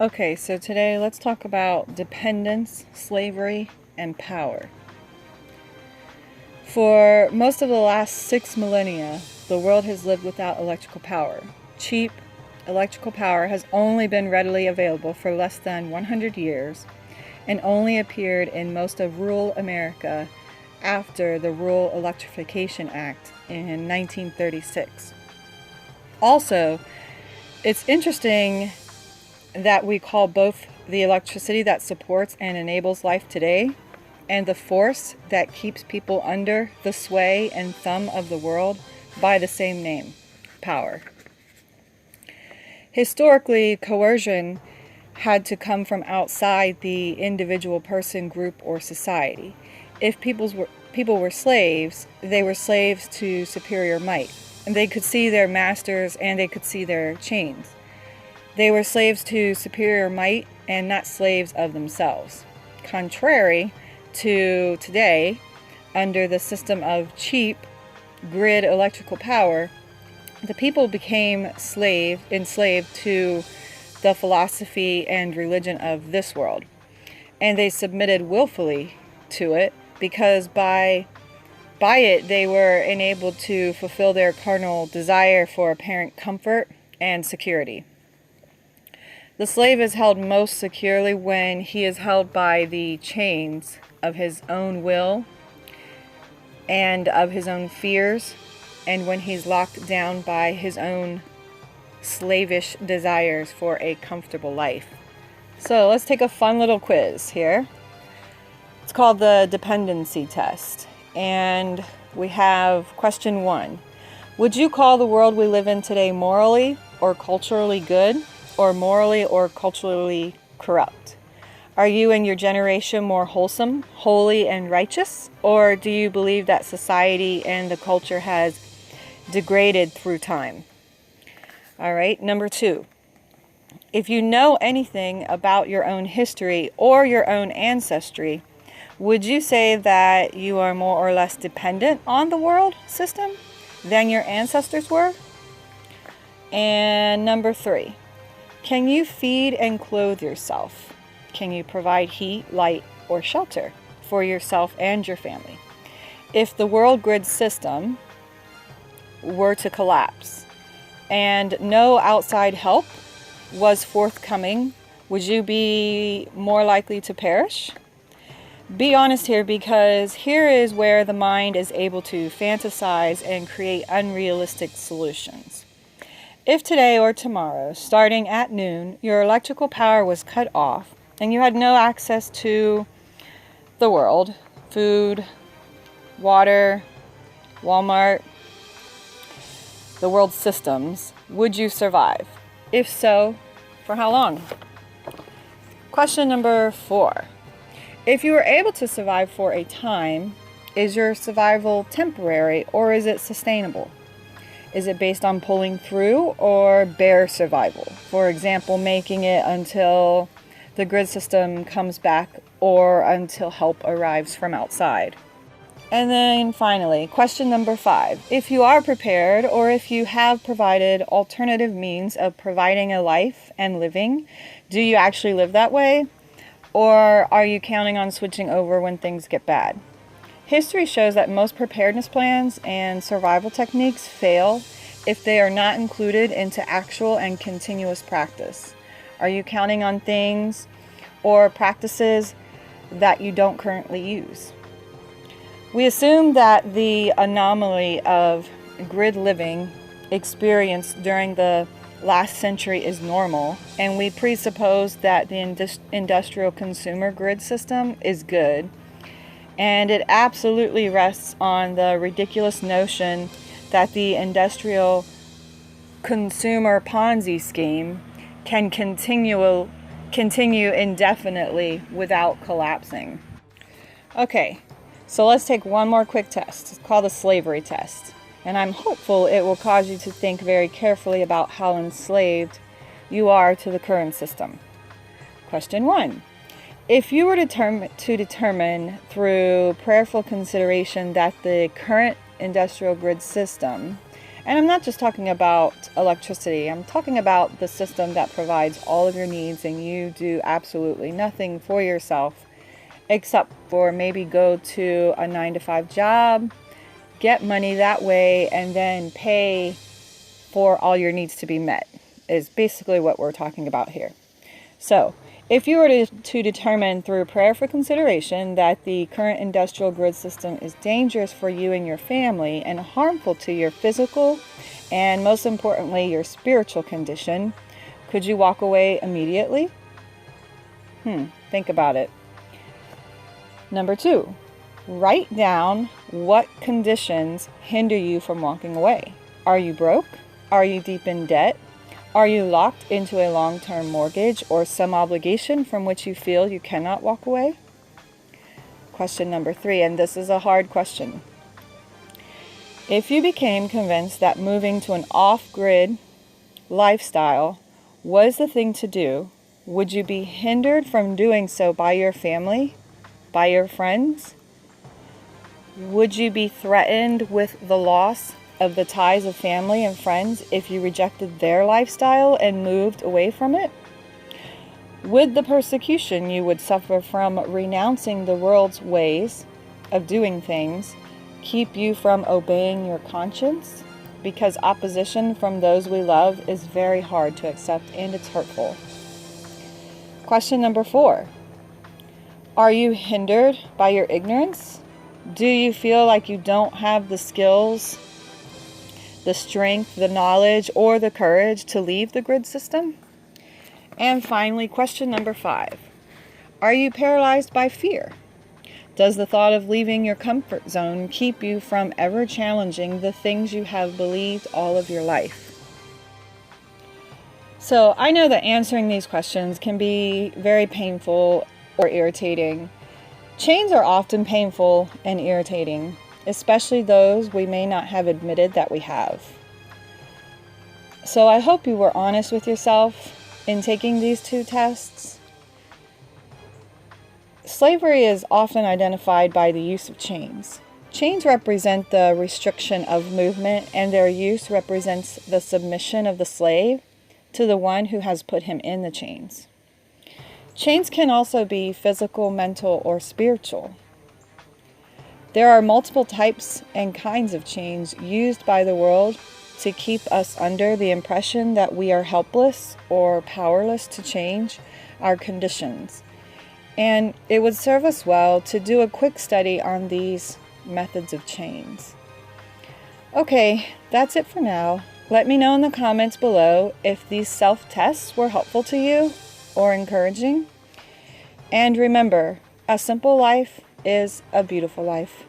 Okay, so today let's talk about dependence, slavery, and power. For most of the last 6 millennia, the world has lived without electrical power. Cheap electrical power has only been readily available for less than 100 years and only appeared in most of rural America after the Rural Electrification Act in 1936. Also, it's interesting that we call both the electricity that supports and enables life today and the force that keeps people under the sway and thumb of the world by the same name, power. Historically, coercion had to come from outside the individual person, group, or society. If people were slaves, they were slaves to superior might, and they could see their masters and they could see their chains. They were slaves to superior might and not slaves of themselves. Contrary to today, under the system of cheap grid electrical power, the people became enslaved to the philosophy and religion of this world. And they submitted willfully to it because by it they were enabled to fulfill their carnal desire for apparent comfort and security. The slave is held most securely when he is held by the chains of his own will and of his own fears, and when he's locked down by his own slavish desires for a comfortable life. So let's take a fun little quiz here. It's called the Dependency Test, and we have question 1. Would you call the world we live in today morally or culturally good, or morally or culturally corrupt? Are you and your generation more wholesome, holy, and righteous? Or do you believe that society and the culture has degraded through time? All right, number 2. If you know anything about your own history or your own ancestry, would you say that you are more or less dependent on the world system than your ancestors were? And number 3. Can you feed and clothe yourself? Can you provide heat, light, or shelter for yourself and your family? If the world grid system were to collapse and no outside help was forthcoming, would you be more likely to perish? Be honest here, because here is where the mind is able to fantasize and create unrealistic solutions. If today or tomorrow, starting at noon, your electrical power was cut off and you had no access to the world, food, water, Walmart, the world systems, would you survive? If so, for how long? Question number 4. If you were able to survive for a time, is your survival temporary or is it sustainable? Is it based on pulling through or bare survival? For example, making it until the grid system comes back or until help arrives from outside. And then finally, question number 5. If you are prepared or if you have provided alternative means of providing a life and living, do you actually live that way? Or are you counting on switching over when things get bad? History shows that most preparedness plans and survival techniques fail if they are not included into actual and continuous practice. Are you counting on things or practices that you don't currently use? We assume that the anomaly of grid living experienced during the last century is normal, and we presuppose that the industrial consumer grid system is good. And it absolutely rests on the ridiculous notion that the industrial consumer Ponzi scheme can continue indefinitely without collapsing. Okay, so let's take one more quick test. It's called the slavery test. And I'm hopeful it will cause you to think very carefully about how enslaved you are to the current system. Question 1. If you were to determine through prayerful consideration that the current industrial grid system And I'm not just talking about electricity. I'm talking about the system that provides all of your needs and you do absolutely nothing for yourself except for maybe go to a 9-to-5 job, get money that way, and then pay for all your needs to be met, is basically what we're talking about here. So, if you were to determine through prayerful consideration that the current industrial grid system is dangerous for you and your family and harmful to your physical and, most importantly, your spiritual condition, could you walk away immediately? Think about it. Number 2, write down what conditions hinder you from walking away. Are you broke? Are you deep in debt? Are you locked into a long-term mortgage or some obligation from which you feel you cannot walk away? Question number 3, and this is a hard question. If you became convinced that moving to an off-grid lifestyle was the thing to do, would you be hindered from doing so by your family, by your friends? Would you be threatened with the loss of the ties of family and friends if you rejected their lifestyle and moved away from it? Would the persecution you would suffer from renouncing the world's ways of doing things keep you from obeying your conscience? Because opposition from those we love is very hard to accept and it's hurtful. Question number 4. Are you hindered by your ignorance? Do you feel like you don't have the skills, the strength, the knowledge, or the courage to leave the grid system? And finally, question number 5. Are you paralyzed by fear? Does the thought of leaving your comfort zone keep you from ever challenging the things you have believed all of your life? So I know that answering these questions can be very painful or irritating. Chains are often painful and irritating, especially those we may not have admitted that we have. So I hope you were honest with yourself in taking these 2 tests. Slavery is often identified by the use of chains. Chains represent the restriction of movement, and their use represents the submission of the slave to the one who has put him in the chains. Chains can also be physical, mental, or spiritual. There are multiple types and kinds of chains used by the world to keep us under the impression that we are helpless or powerless to change our conditions. And it would serve us well to do a quick study on these methods of chains. Okay, that's it for now. Let me know in the comments below if these self-tests were helpful to you or encouraging. And remember, a simple life is a beautiful life.